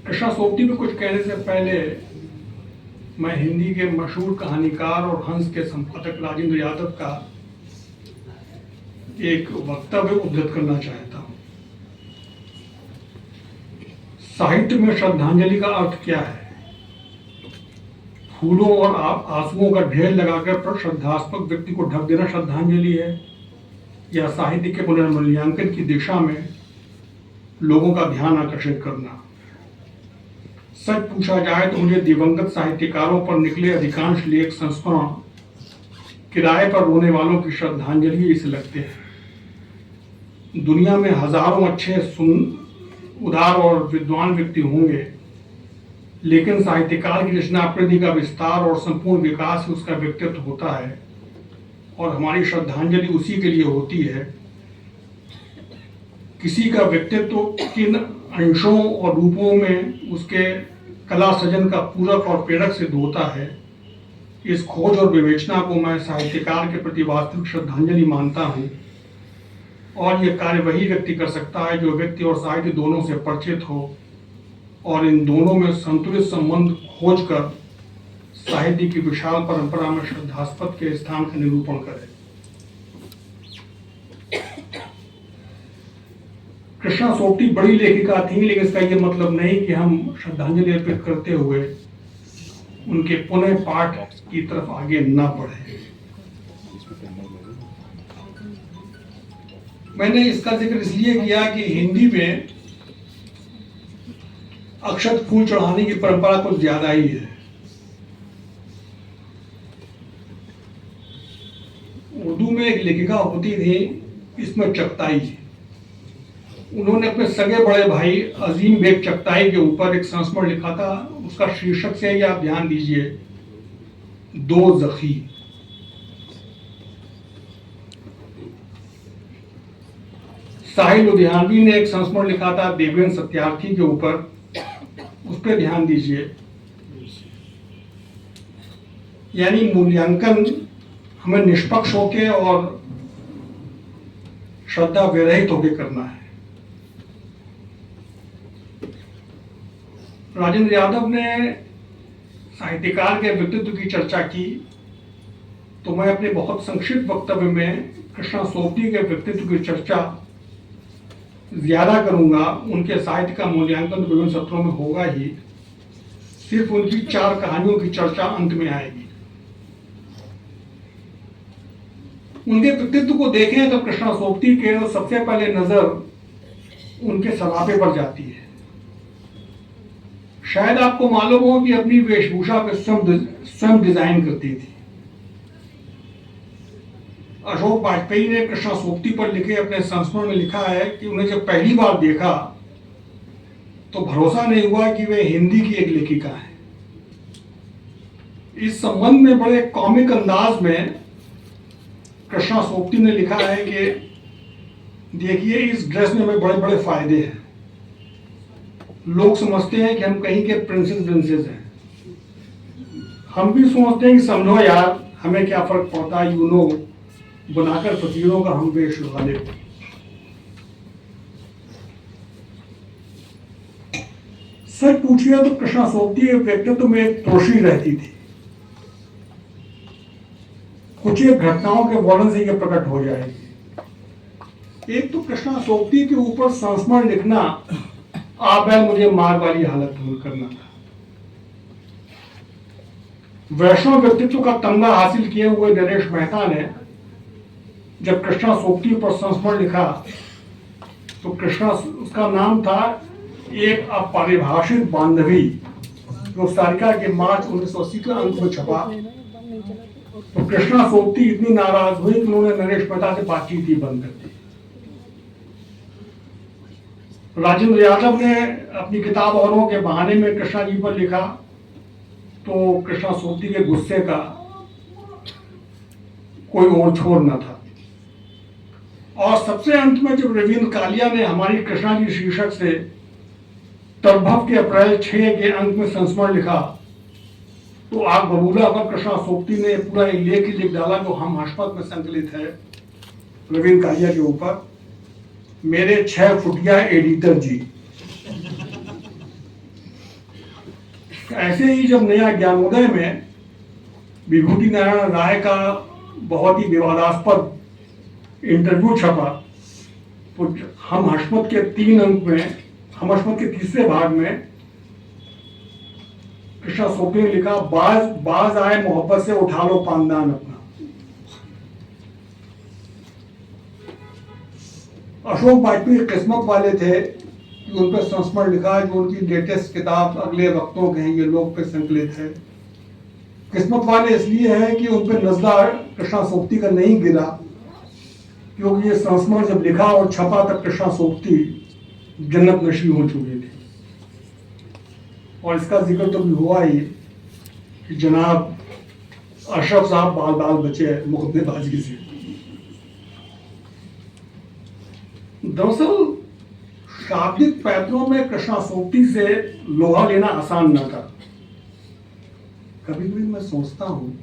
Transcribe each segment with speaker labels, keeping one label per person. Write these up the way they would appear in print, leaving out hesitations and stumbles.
Speaker 1: कृष्णा सोपती पे कुछ कहने से पहले मैं हिंदी के मशहूर कहानीकार और हंस के संपादक राजेंद्र यादव का एक वक्तव्य उद्धृत करना चाहता हूं। साहित्य में श्रद्धांजलि का अर्थ क्या है? फूलों और आंसुओं का ढेर लगाकर श्रद्धास्पद व्यक्ति को ढक देना श्रद्धांजलि है, या साहित्य के पुनर्मूल्यांकन की दिशा में लोगों का ध्यान आकर्षित करना? सच पूछा जाए तो मुझे दिवंगत साहित्यकारों पर निकले अधिकांश लेख संस्मरण किराए पर रोने वालों की श्रद्धांजलि इसे लगते हैं। दुनिया में हजारों अच्छे उदार और विद्वान व्यक्ति होंगे, लेकिन साहित्यकार की रचनाप्रति का विस्तार और संपूर्ण विकास से उसका व्यक्तित्व होता है, और हमारी श्रद्धांजलि उसी के लिए होती है। किसी का व्यक्तित्व किन अंशों और रूपों में उसके कला सृजन का पूरक और प्रेरक सिद्ध होता है, इस खोज और विवेचना को मैं साहित्यकार के प्रति वास्तविक श्रद्धांजलि मानता हूँ। और यह कार्य वही व्यक्ति कर सकता है जो व्यक्ति और साहित्य दोनों से परिचित हो और इन दोनों में संतुलित संबंध खोजकर साहित्य की विशाल परंपरा में श्रद्धास्पद के स्थान का निरूपण करे। कृष्णा सोपती बड़ी लेखिका थी, लेकिन इसका यह मतलब नहीं कि हम श्रद्धांजलि अर्पित करते हुए उनके पुनः पाठ की तरफ आगे न बढ़े। मैंने इसका जिक्र इसलिए किया कि हिंदी में अक्षत फूल चढ़ाने की परंपरा कुछ ज्यादा ही है। उर्दू में एक लेखिका होती थी, इसमें चगताई। उन्होंने अपने सगे बड़े भाई अजीम बेग चगताई के ऊपर एक संस्मरण लिखा था। उसका शीर्षक से ही आप ध्यान दीजिए, दो जखी। साहिल लुधियानवी ने एक संस्मरण लिखा था देवेंद्र सत्यार्थी के ऊपर, उस पर ध्यान दीजिए। यानी मूल्यांकन हमें निष्पक्ष होके और श्रद्धा विरहित होके करना है। राजेंद्र यादव ने साहित्यकार के व्यक्तित्व की चर्चा की, तो मैं अपने बहुत संक्षिप्त वक्तव्य में कृष्णा सोपती के व्यक्तित्व की चर्चा ज्यादा करूंगा। उनके साहित्य का मूल्यांकन विभिन्न सत्रों में होगा ही, सिर्फ उनकी 4 कहानियों की चर्चा अंत में आएगी। उनके व्यक्तित्व को देखें तो कृष्णा सोपती के सबसे पहले नजर उनके सलापे पर जाती है। शायद आपको मालूम हो कि अपनी वेशभूषा पे स्वयं डिजाइन करती थी। अशोक वाजपेयी ने कृष्णा सोपती पर लिखे अपने संस्मरण में लिखा है कि उन्हें जब पहली बार देखा तो भरोसा नहीं हुआ कि वे हिंदी की एक लेखिका हैं। इस संबंध में बड़े कॉमिक अंदाज में कृष्णा सोपती ने लिखा है कि देखिए, इस ड्रेस में हमें बड़े बड़े फायदे हैं। लोग समझते हैं कि हम कहीं के प्रिंसेस हैं। हम भी सोचते हैं कि समझो यार, हमें क्या फर्क पड़ता है, बनाकर फकीरों का हम वेश लगा लेते। सच पूछिए तो कृष्णा सोपती के व्यक्तित्व में एक त्रुटि रहती थी। कुछ एक घटनाओं के वर्णन से यह प्रकट हो जाएगी। एक तो कृष्णा सोपती के ऊपर संस्मरण लिखना आबैल मुझे मार वाली हालत दूर करना था। वैष्णव व्यक्तित्व का तमगा हासिल किए हुए नरेश मेहता ने जब कृष्णा सोपती पर संस्मरण लिखा तो उसका नाम था एक अपरिभाषित बांधवी, जो सारिका के मार्च 1980 के अंक में छपा। तो कृष्णा सोपती इतनी नाराज हुई कि उन्होंने नरेश मेहता से बातचीत ही बंद कर दी। राजेंद्र यादव ने अपनी किताब औरों के बहाने में कृष्णा जी पर लिखा, तो कृष्णा सोपती के गुस्से का कोई और छोर न था। और सबसे अंत में जब रविंद्र कालिया ने हमारी कृष्णा जी शीर्षक से तद्भव के अप्रैल 6 के अंक में संस्मरण लिखा, तो आग बबूला पर कृष्णा सोपती ने पूरा एक लेख ही लिख डाला, जो हम हशमत में संकलित है रविंद्र कालिया के ऊपर। मेरे 6 फुटिया एडिटर जी, ऐसे ही जब नया ज्ञानोदय में विभूति नारायण राय का बहुत ही विवादास्पद इंटरव्यू छपा, तो हम हशमत के 3 अंक में, हम हशमत के तीसरे भाग में कृष्णा सोपी ने लिखा, बाज आए मोहब्बत से उठा लो पानदान अपना। अशोक वाजपेयी किस्मत वाले थे कि उन पर संस्मरण लिखा, जो उनकी लेटेस्ट किताब अगले वक्तों के हैं, ये लोग पे संकलित है। किस्मत वाले इसलिए है कि उन पर नजला कृष्णा सोपती का नहीं गिरा, क्योंकि ये संस्मरण जब लिखा और छपा तब कृष्णा सोपती जन्नत नशी हो चुकी थी। और इसका जिक्र तो भी हुआ ही कि जनाब अशरफ साहब बाल बाल बचे मुकदमेबाजी से। दरअसल शाब्दिक पैतरों में कृष्णा सोपती से लोहा लेना आसान न था। कभी कभी मैं सोचता हूँ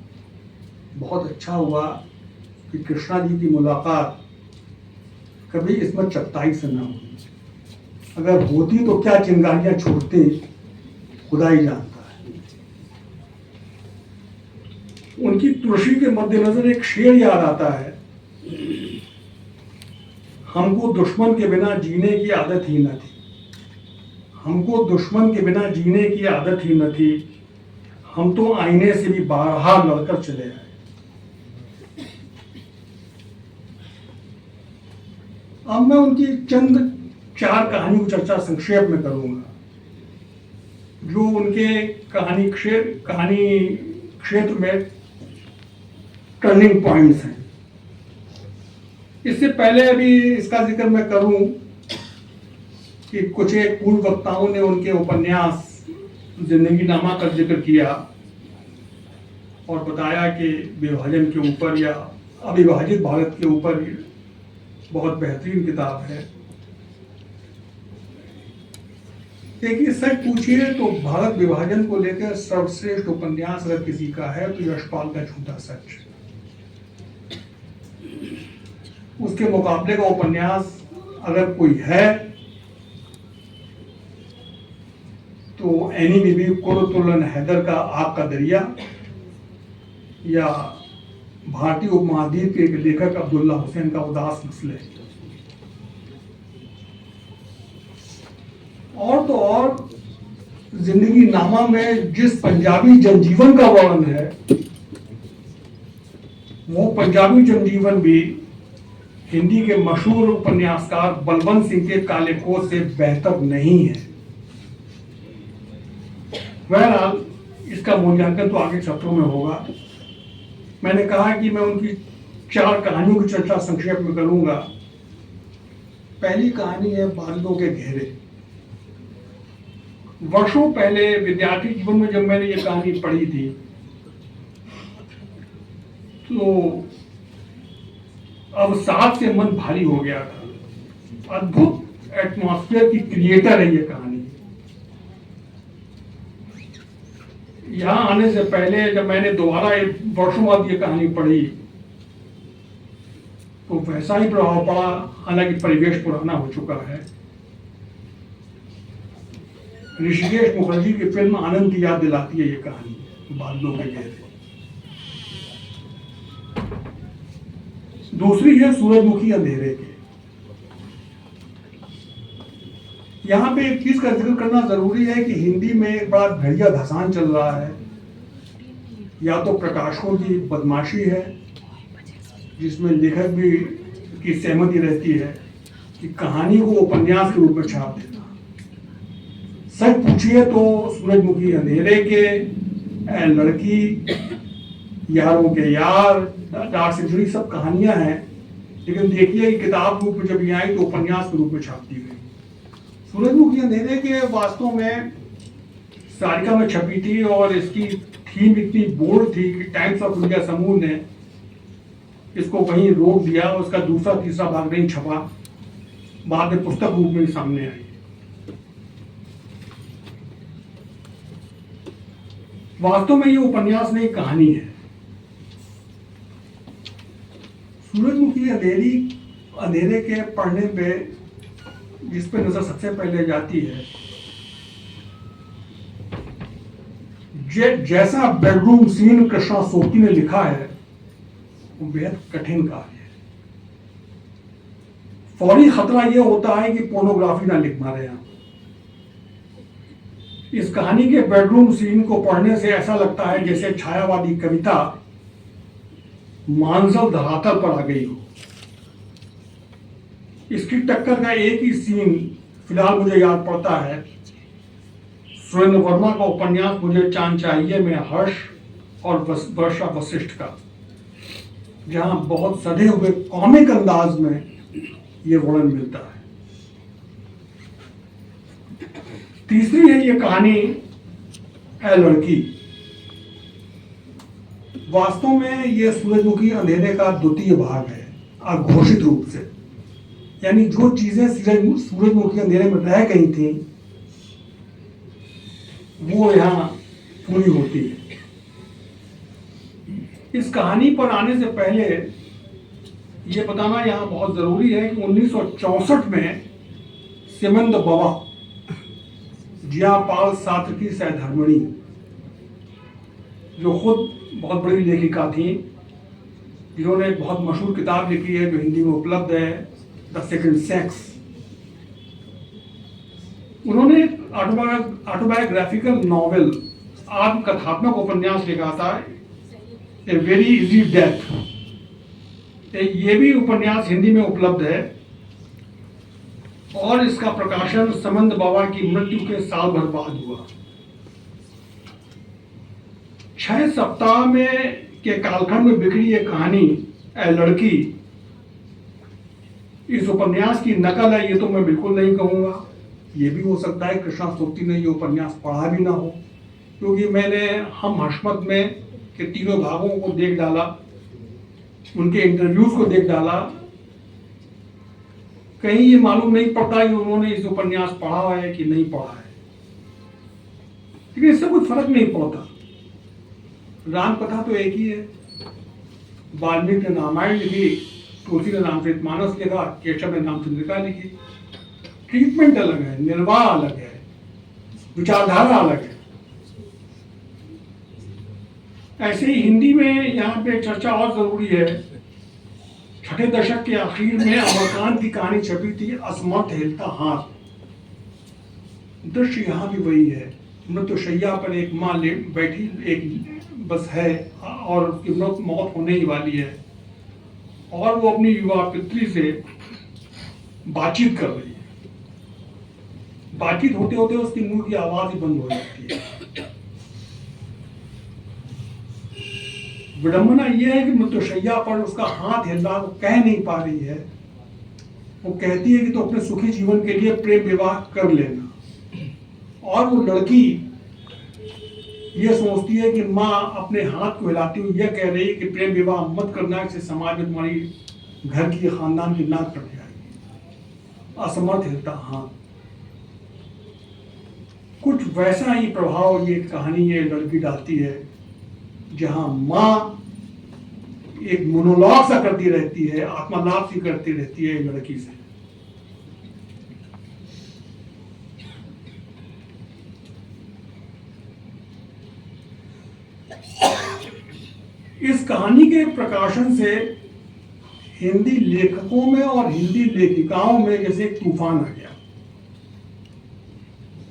Speaker 1: बहुत अच्छा हुआ कि कृष्णा जी की मुलाकात कभी इसमें चगताई से न हुई। अगर होती तो क्या चिंगारियां छोड़ते खुदा ही जानता है। उनकी तुलसी के मद्देनजर एक शेर याद आता है, हमको दुश्मन के बिना जीने की आदत ही न थी, हमको दुश्मन के बिना जीने की आदत ही न थी, हम तो आईने से भी बाहर लड़कर चले आए। अब मैं उनकी चंद 4 कहानियों की चर्चा संक्षेप में करूंगा, जो उनके कहानी क्षेत्र में टर्निंग पॉइंट्स हैं। इससे पहले अभी इसका जिक्र मैं करूं कि कुछ एक पूर्व वक्ताओं ने उनके उपन्यास जिंदगी नामा का जिक्र किया और बताया कि विभाजन के ऊपर या अविभाजित भारत के ऊपर बहुत बेहतरीन किताब है। देखिए, सच पूछिए तो भारत विभाजन को लेकर सर्वश्रेष्ठ उपन्यास अगर किसी का है तो यशपाल का झूठा सच। उसके मुकाबले का उपन्यास अगर कोई है तो एनी बीबी कुरतुल्लाह हैदर का आग का दरिया, या भारतीय उपमहाद्वीप के लेखक अब्दुल्ला हुसैन का उदास मसले। और तो और जिंदगी नामा में जिस पंजाबी जनजीवन का वर्णन है, वो पंजाबी जनजीवन भी हिंदी के मशहूर उपन्यासकार बलवंत सिंह के काले कोट से बेहतर नहीं है। बहरहाल इसका मूल्यांकन तो आगे सत्रों में होगा। मैंने कहा कि मैं उनकी 4 कहानियों की चर्चा संक्षेप में करूंगा। पहली कहानी है बादलों के घेरे। वर्षों पहले विद्यार्थी जीवन में जब मैंने ये कहानी पढ़ी थी तो अवसाद से मन भारी हो गया था। अद्भुत एटमॉस्फेयर की क्रिएटर है ये कहानी। यहाँ आने से पहले जब मैंने दोबारा वर्षों बाद ये कहानी पढ़ी तो वैसा ही प्रभाव पड़ा, हालांकि परिवेश पुराना हो चुका है। ऋषिकेश मुखर्जी की फिल्म आनंद की याद दिलाती है ये कहानी बादलों के घेरे। दूसरी है सूरजमुखी अंधेरे के। यहाँ पे एक चीज का जिक्र करना जरूरी है कि हिंदी में एक बड़ा घड़िया धसान चल रहा है। या तो प्रकाशकों की बदमाशी है, जिसमें लेखक भी की सहमति रहती है कि कहानी को उपन्यास के रूप में छाप देना। सच पूछिए तो सूरजमुखी अंधेरे के, लड़की, यारों के यार, डार्क सेंचुरी सब कहानियां हैं, लेकिन देखिए किताब रूप में जब ये आई तो उपन्यास के रूप में छाप दी गई। सूरजमुखी अंधेरे के वास्तव में सारिका में छपी थी और इसकी थीम इतनी बोल्ड थी कि टाइम्स ऑफ इंडिया समूह ने इसको वहीं रोक दिया। उसका दूसरा तीसरा भाग नहीं छपा, बाद में पुस्तक रूप में सामने आई। वास्तव में ये उपन्यास नहीं कहानी है। सूरजमुखी अंधेरे के पढ़ने पे जिस पे नजर सबसे पहले जाती है जैसा बेडरूम सीन कृष्णा सोपती ने लिखा है वो बेहद कठिन कार्य है। फौरी खतरा यह होता है कि पोर्नोग्राफी ना लिख मारे आप। इस कहानी के बेडरूम सीन को पढ़ने से ऐसा लगता है जैसे छायावादी कविता मानसव धरातल पर आ गई हो। इसकी टक्कर का एक ही सीन फिलहाल मुझे याद पड़ता है, सुरेंद्र वर्मा का उपन्यास मुझे चांद चाहिए में हर्ष और वर्षा वशिष्ठ का, जहां बहुत सधे हुए कॉमिक अंदाज में यह वर्णन मिलता है। तीसरी है ये कहानी ए लड़की। वास्तव में यह सूरजमुखी अंधेरे का द्वितीय भाग है, अघोषित रूप से। यानी जो चीजें सूरजमुखी अंधेरे में रह गई थी वो यहां पूरी होती है। इस कहानी पर आने से पहले यह बताना यहां बहुत जरूरी है कि 1964 में सिमंद बवा, जियापाल सात्र की सहधर्मिणी, जो खुद बहुत बड़ी लेखिका थी, जिन्होंने एक बहुत मशहूर किताब लिखी है जो हिंदी में उपलब्ध है, द सेकंड सेक्स। उन्होंने ऑटोबायोग्राफिकल नॉवेल, आत्मकथात्मक उपन्यास लिखा था, ए वेरी इजी डेथ। ये भी उपन्यास हिंदी में उपलब्ध है और इसका प्रकाशन समंद बाबा की मृत्यु के साल भर बाद हुआ। 6 सप्ताह में के कालखंड में बिखरी ये कहानी ए लड़की इस उपन्यास की नकल है, ये तो मैं बिल्कुल नहीं कहूंगा। ये भी हो सकता है कृष्णा सोपती ने ये उपन्यास पढ़ा भी ना हो, क्योंकि मैंने हम हशमत में के तीनों भागों को देख डाला, उनके इंटरव्यूज को देख डाला, कहीं ये मालूम नहीं पड़ता कि उन्होंने इस उपन्यास पढ़ा है कि नहीं पढ़ा है। लेकिन इससे कोई फर्क नहीं पड़ता। राम कथा तो एक ही है। वाल्मीकि ने रामायण लिखी, तुलसी ने रामचरितमानस लिखा, केशव ने रामचंद्रिका लिखी। ट्रीटमेंट अलग है, निर्वाह अलग है, विचारधारा अलग है। ऐसे ही हिंदी में यहाँ पे चर्चा और जरूरी है। 6ठे दशक के आखिर में अमरकांत की कहानी छपी थी, असमर्थ हिलता हाथ। दृश्य यहाँ भी वही है। मृत्युशैया पर एक माँ बैठी एक बस है और उसकी मौत होने ही वाली है, और वो अपनी युवा पुत्री से बातचीत कर रही है। बातचीत होते होते उसकी मुंह की आवाज ही बंद हो जाती है। विडंबना यह है कि मृत्युशैया पर उसका हाथ हिल रहा, वो कह नहीं पा रही है। वो कहती है कि तो अपने सुखी जीवन के लिए प्रेम विवाह कर लेना। और वो लड़की ये सोचती है कि माँ अपने हाथ को हिलाती हुई यह कह रही है कि प्रेम विवाह मत करना, इससे समाज में तुम्हारी घर की खानदान की नाक कट जाएगी। असमर्थ हिलता हाथ। कुछ वैसा ही प्रभाव ये कहानी ये लड़की डालती है, जहां माँ एक मोनोलॉग सा करती रहती है, आत्मलाप सी करती रहती है लड़की से। इस कहानी के प्रकाशन से हिंदी लेखकों में और हिंदी लेखिकाओं में जैसे एक तूफान आ गया।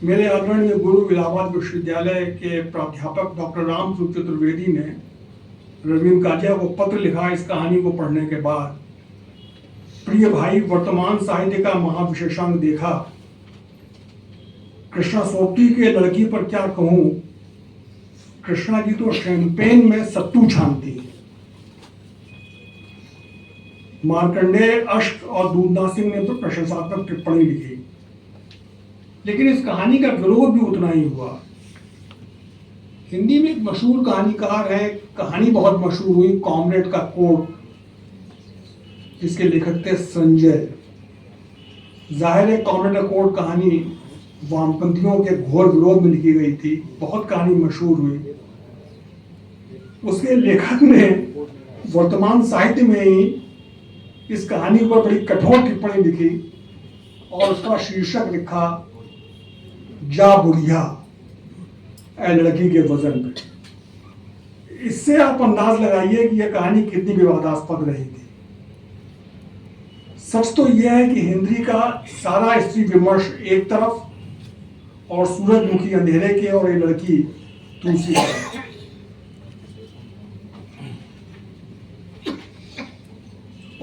Speaker 1: मेरे आदरणीय गुरु इलाहाबाद विश्वविद्यालय के प्राध्यापक डॉक्टर रामसूत्र चतुर्वेदी ने रवींद्र काजिया को पत्र लिखा इस कहानी को पढ़ने के बाद। प्रिय भाई, वर्तमान साहित्य का महाविशेषांक देखा। कृष्णा सोपती के लड़की पर क्या कहूं, कृष्णा जी तो शैंपेन में सत्तू छानती है। मार्कंडेय, अष्ट और दूधनाथ सिंह ने तो प्रशंसात्मक टिप्पणी लिखी, लेकिन इस कहानी का विरोध भी उतना ही हुआ। हिंदी में एक मशहूर कहानीकार है, कहानी बहुत मशहूर हुई, कॉमरेड का कोट, जिसके लेखक थे संजय। जाहिर है कॉमरेड का कोट कहानी वामपंथियों के घोर विरोध में लिखी गई थी, बहुत कहानी मशहूर हुई। उसके लेखक ने वर्तमान साहित्य में ही इस कहानी पर बड़ी कठोर टिप्पणी लिखी और उसका शीर्षक लिखा, जा बुढ़िया। लड़की के वजन पे। इससे आप अंदाज लगाइए कि यह कहानी कितनी विवादास्पद रही थी। सच तो यह है कि हिंद्री का सारा स्त्री विमर्श एक तरफ और सूरजमुखी अंधेरे के और ये लड़की दूसरी तरफ।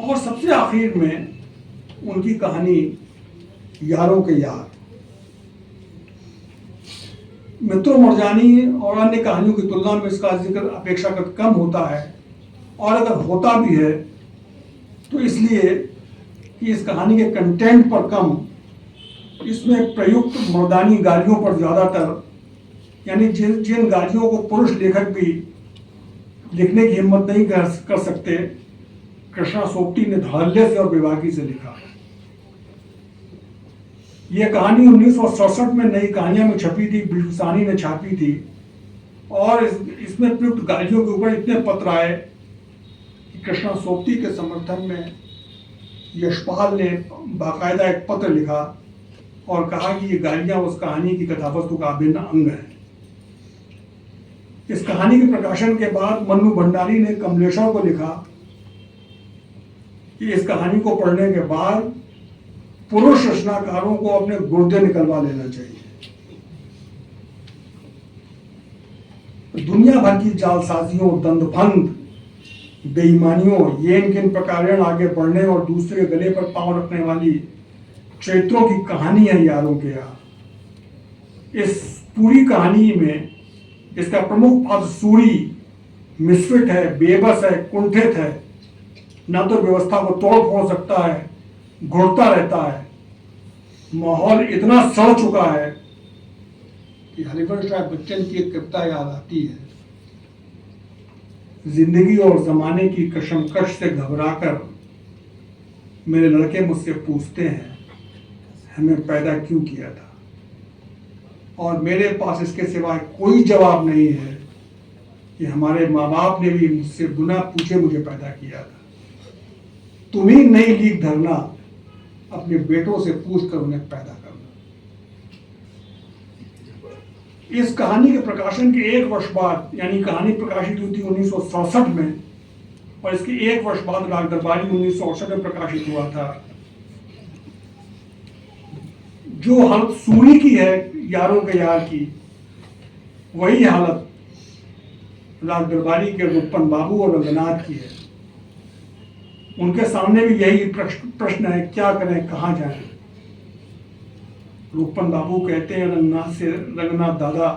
Speaker 1: और सबसे आखिर में उनकी कहानी यारों के यार। मित्रों मरजानी और अन्य कहानियों की तुलना में इसका जिक्र अपेक्षाकृत कम होता है, और अगर होता भी है तो इसलिए कि इस कहानी के कंटेंट पर कम, इसमें प्रयुक्त मर्दानी गालियों पर ज़्यादातर, यानी जिन गालियों को पुरुष लेखक भी लिखने की हिम्मत नहीं कर सकते, कृष्णा सोपटी ने धड़ल्ले से और बेबाकी से लिखा। यह कहानी 1967 में नई कहानियां में छपी थी, बिल्कुसानी ने छापी थी, और इसमें प्रयुक्त गालियों के ऊपर इतने पत्र आए कि कृष्णा सोपटी के समर्थन में यशपाल ने बाकायदा एक पत्र लिखा और कहा कि ये गालियां उस कहानी की कथावस्तु का अभिन्न अंग है। इस कहानी के प्रकाशन के बाद मन्नू भंडारी ने कमलेश्वर को लिखा कि इस कहानी को पढ़ने के बाद पुरुष रचनाकारों को अपने गुर्दे निकलवा लेना चाहिए। दुनिया भर की जालसाजियों, दंडभंग, बेईमानियों, ये किन प्रकारेण आगे बढ़ने और दूसरे गले पर पांव रखने वाली चरित्रों की कहानी है यारों के यहाँ। इस पूरी कहानी में इसका प्रमुख पात्र सूरी मिसफिट है, बेबस है, कुंठित है, न तो व्यवस्था को तोड़ फोड़ सकता है, घुरता रहता है। माहौल इतना सड़ चुका है कि हरिवंश राय बच्चन की एक कविता याद आती है, जिंदगी और जमाने की कशमकश से घबराकर मेरे लड़के मुझसे पूछते हैं हमें पैदा क्यों किया था, और मेरे पास इसके सिवाय कोई जवाब नहीं है कि हमारे माँ बाप ने भी मुझसे बिना पूछे मुझे पैदा किया था। तुम ही नई लीक धरना, अपने बेटों से पूछकर उन्हें पैदा करना। इस कहानी के प्रकाशन के एक वर्ष बाद, यानी कहानी प्रकाशित हुई थी 1967 में, और इसके एक वर्ष बाद राग दरबारी 1968 में प्रकाशित हुआ था। जो हालत सूरी की है यारों के यार की, वही हालत राग दरबारी के रूपन बाबू और रंगनाथ की है। उनके सामने भी यही प्रश्न है, क्या करें, कहाँ जाएं। रूपन बाबू कहते हैं रंगनाथ दादा,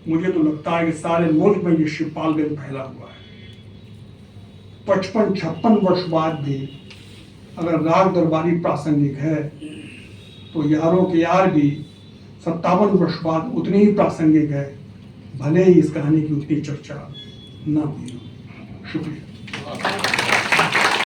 Speaker 1: मुझे तो लगता है कि सारे मुल्क में ये शिवपालगंज फैला हुआ है। 55-56 वर्ष बाद भी अगर राग दरबारी प्रासंगिक है तो यारों के यार भी 57 वर्ष बाद उतनी ही प्रासंगिक है, भले ही इस कहानी की उतनी चर्चा न हुई हो। शुक्रिया।